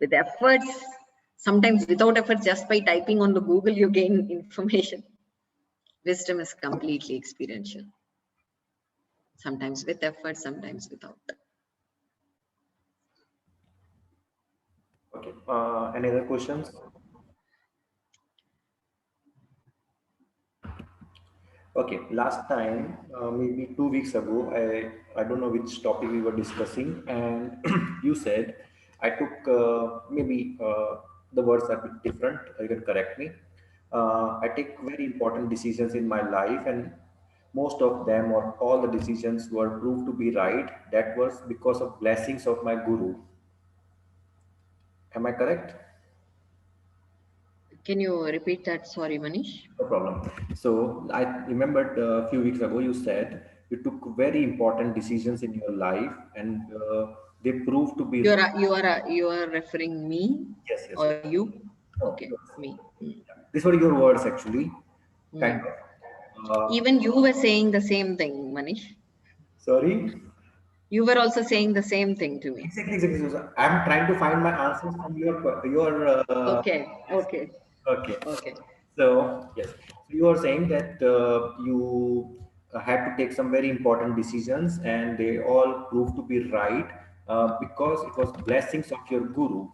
[SPEAKER 1] With efforts, sometimes without efforts, just by typing on the Google you gain information. Wisdom is completely experiential. Sometimes with effort, sometimes without.
[SPEAKER 5] Okay, any other questions? Okay, last time, maybe 2 weeks ago, I don't know which topic we were discussing, and you said, I took maybe the words are a bit different, you can correct me. I take very important decisions in my life, and most of them or all the decisions were proved to be right. That was because of blessings of my guru. Am I correct?
[SPEAKER 1] Can you repeat that? Sorry, Manish.
[SPEAKER 5] No problem. So I remembered a few weeks ago you said you took very important decisions in your life, and they proved to be.
[SPEAKER 1] You are referring me,
[SPEAKER 5] Yes, yes,
[SPEAKER 1] or
[SPEAKER 5] yes.
[SPEAKER 1] you?
[SPEAKER 5] No,
[SPEAKER 1] Okay,
[SPEAKER 5] yours.
[SPEAKER 1] me.
[SPEAKER 5] These were your words actually, kind
[SPEAKER 1] Mm.
[SPEAKER 5] of.
[SPEAKER 1] Even you were saying the same thing, Manish.
[SPEAKER 5] Sorry.
[SPEAKER 1] You were also saying the same thing to me.
[SPEAKER 5] Exactly, exactly. So I'm trying to find my answers from your.
[SPEAKER 1] Okay,
[SPEAKER 5] Yes.
[SPEAKER 1] okay,
[SPEAKER 5] Okay.
[SPEAKER 1] okay.
[SPEAKER 5] So yes, so you are saying that you had to take some very important decisions, and they all proved to be right because it was blessings of your guru.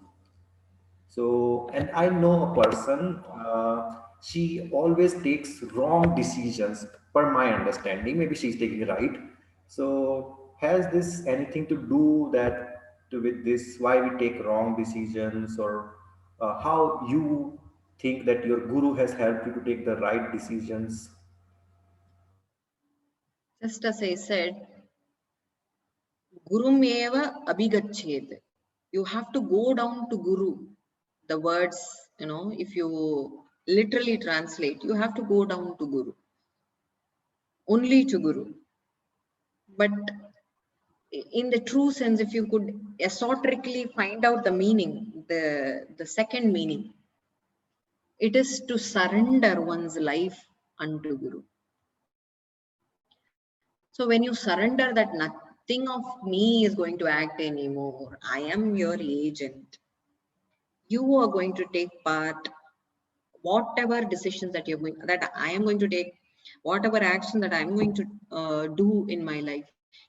[SPEAKER 5] So, and I know a person, she always takes wrong decisions, per my understanding. Maybe she's taking right. So, has this anything to do with this? Why we take wrong decisions, or how you think that your guru has helped you to take the right decisions?
[SPEAKER 1] Just as I said, Gurumeva abhigached. You have to go down to Guru. The words, if you literally translate, you have to go down to Guru. Only to Guru. But in the true sense, if you could esoterically find out the meaning, the second meaning, it is to surrender one's life unto Guru. So when you surrender that nothing of me is going to act anymore, I am your agent. You are going to take part, whatever decisions that that I am going to take, whatever action that I'm going to do in my life,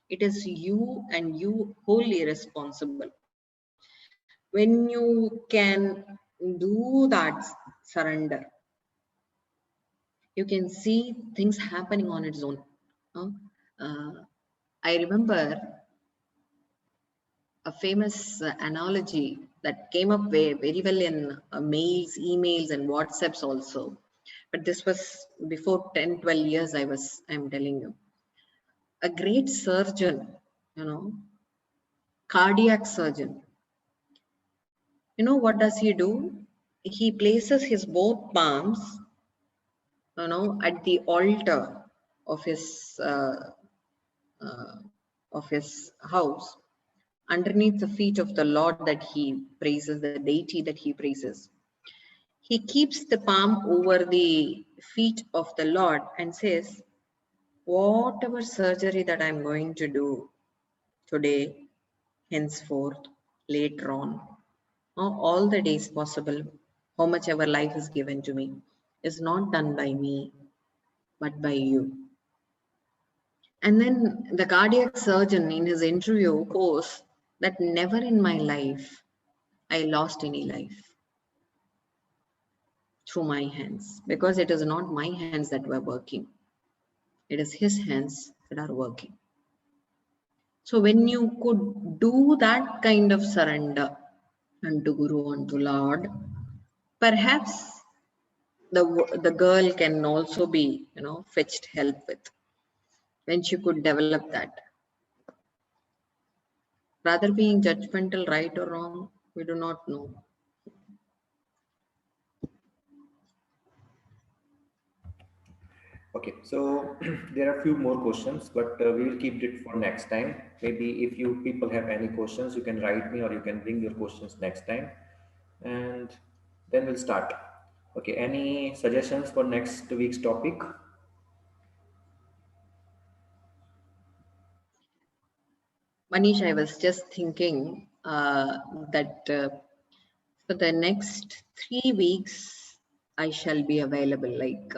[SPEAKER 1] it is you and you wholly responsible. When you can do that surrender, you can see things happening on its own. I remember a famous analogy that came up very well in mails, emails, and WhatsApps also. But this was before 10, 12 years, I'm telling you. A great surgeon, cardiac surgeon. What does he do? He places his both palms, at the altar of his house, underneath the feet of the Lord that he praises, the deity that he praises. He keeps the palm over the feet of the Lord and says, whatever surgery that I'm going to do today, henceforth, later on, all the days possible, how much ever life is given to me, is not done by me, but by you. And then the cardiac surgeon in his interview posts that never in my life I lost any life through my hands, because it is not my hands that were working. It is his hands that are working. So when you could do that kind of surrender unto Guru, unto Lord, perhaps the girl can also be, fetched help with, when she could develop that. Rather being judgmental, right or wrong, we do not know.
[SPEAKER 5] Okay, so there are a few more questions, but we will keep it for next time. Maybe if you people have any questions, you can write me or you can bring your questions next time, and then we'll start. Okay, any suggestions for next week's topic?
[SPEAKER 1] Manish, I was just thinking that for the next 3 weeks, I shall be available, like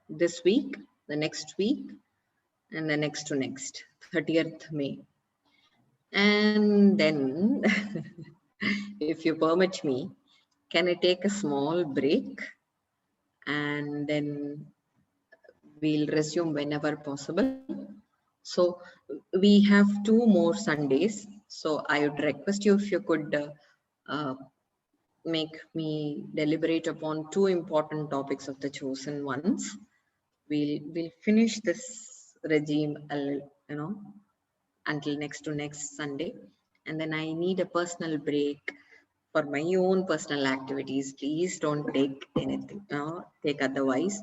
[SPEAKER 1] this week, the next week, and the next to next, 30th May. And then, if you permit me, can I take a small break? And then we'll resume whenever possible. So we have 2 more Sundays. So I would request you if you could make me deliberate upon 2 important topics of the chosen ones. We'll finish this regime, until next to next Sunday, and then I need a personal break for my own personal activities. Please don't take anything, take otherwise,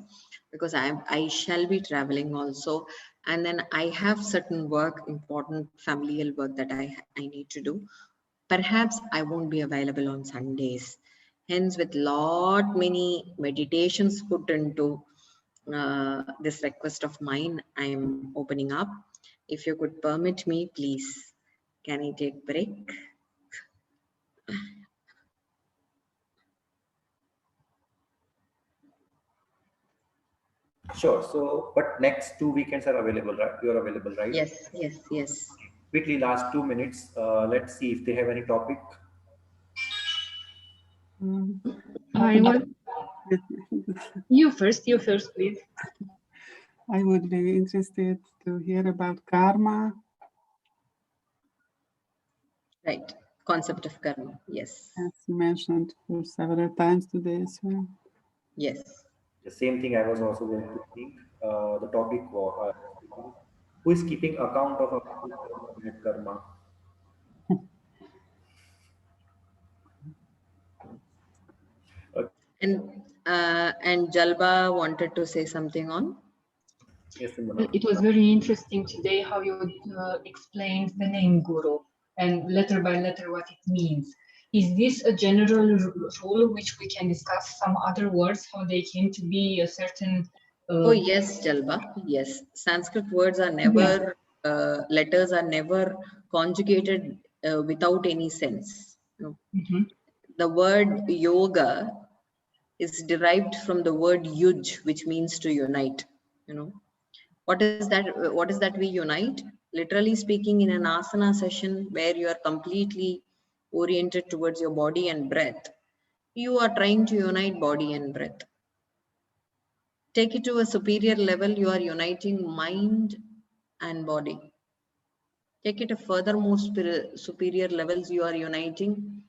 [SPEAKER 1] because I shall be traveling also, and then I have certain work, important familial work that I need to do. Perhaps I won't be available on Sundays. Hence, with lot many meditations put into this request of mine, I am opening up. If you could permit me, please, can I take break?
[SPEAKER 5] Sure. So, but next 2 weekends are available, right? You are available, right?
[SPEAKER 1] Yes, yes, yes.
[SPEAKER 5] Quickly, last 2 minutes. Let's see if they have any topic.
[SPEAKER 2] I would.
[SPEAKER 4] You first, please.
[SPEAKER 6] I would be interested to hear about karma.
[SPEAKER 1] Right. concept of karma. Yes.
[SPEAKER 6] As you mentioned for several times today as well.
[SPEAKER 1] Yes.
[SPEAKER 5] The same thing I was also going to think. The topic was who is keeping account of a good karma, bad karma?
[SPEAKER 1] And Jalba wanted to say something on.
[SPEAKER 5] Yes, Simona.
[SPEAKER 4] It was very interesting today how you explained the name Guru and letter by letter what it means. Is this a general rule which we can discuss some other words, how they came to be a certain...
[SPEAKER 1] Oh, yes, Jalba. Yes. Sanskrit words are never, letters are never conjugated without any sense. No. The word yoga is derived from the word yuj, which means to unite. You know, what is that? What is that we unite? Literally speaking, in an asana session where you are completely oriented towards your body and breath, you are trying to unite body and breath. Take it to a superior level, you are uniting mind and body. Take it to furthermore superior levels, you are uniting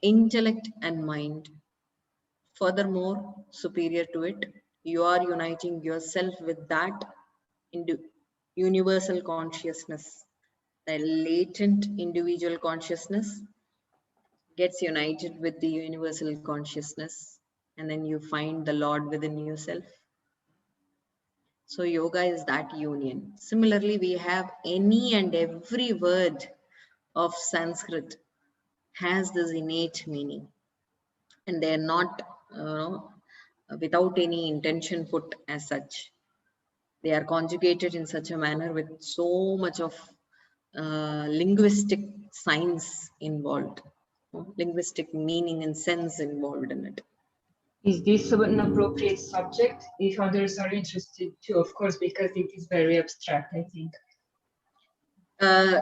[SPEAKER 1] intellect and mind. Furthermore, superior to it, you are uniting yourself with that universal consciousness. The latent individual consciousness gets united with the universal consciousness, and then you find the Lord within yourself. So yoga is that union. Similarly, we have any and every word of Sanskrit has this innate meaning, and they are not without any intention put as such. They are conjugated in such a manner with so much of linguistic science involved, linguistic meaning and sense involved in it.
[SPEAKER 4] Is this an appropriate subject if others are interested too? Of course, because it is very abstract, I think.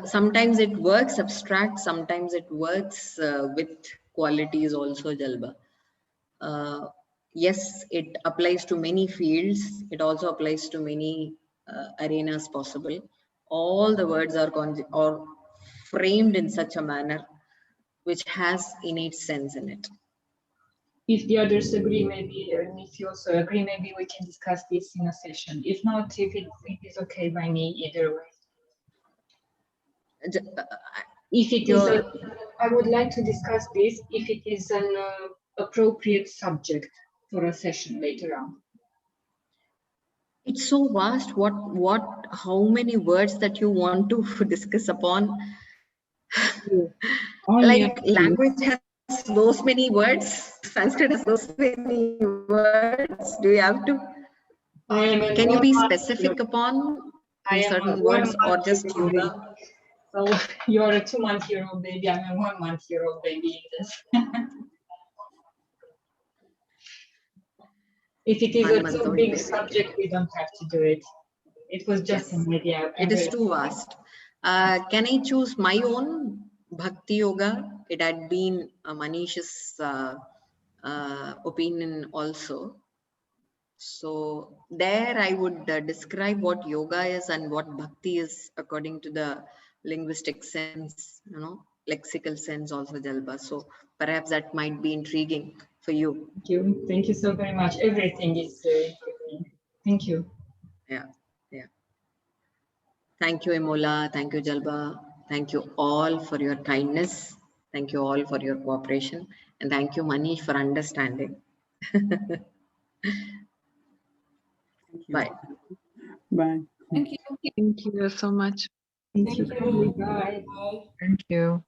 [SPEAKER 1] Sometimes it works abstract, sometimes it works with qualities also, Jalba. Yes, it applies to many fields. It also applies to many arenas possible. All the words are framed in such a manner which has innate sense in it.
[SPEAKER 4] If the others agree, maybe, and if you also agree, maybe we can discuss this in a session. If not, if it is okay by me, either way. If it is, I would like to discuss this if it is an appropriate subject for a session later on.
[SPEAKER 1] It's so vast. How many words that you want to discuss upon? Like language has those many words. Sanskrit has those many words. Do you have to? Can you be specific upon certain words or just yoga?
[SPEAKER 4] So you're a 2-month-old baby. I'm a 1-month-old baby. If it is a too big subject, we don't have to do it. It was just an idea.
[SPEAKER 1] It is too vast. Can I choose my own Bhakti Yoga? It had been Manish's opinion also. So there I would describe what yoga is and what bhakti is according to the linguistic sense, lexical sense also, Jalba. So perhaps that might be intriguing for you.
[SPEAKER 4] Thank you. Thank you so very much. Everything is interesting. Thank you.
[SPEAKER 1] Yeah. Thank you, Emola. Thank you, Jalba. Thank you all for your kindness. Thank you all for your cooperation. And thank you, Manish, for understanding. Bye.
[SPEAKER 6] Bye.
[SPEAKER 3] Thank you.
[SPEAKER 2] Thank you so much.
[SPEAKER 4] Thank you. Bye.
[SPEAKER 2] Thank you.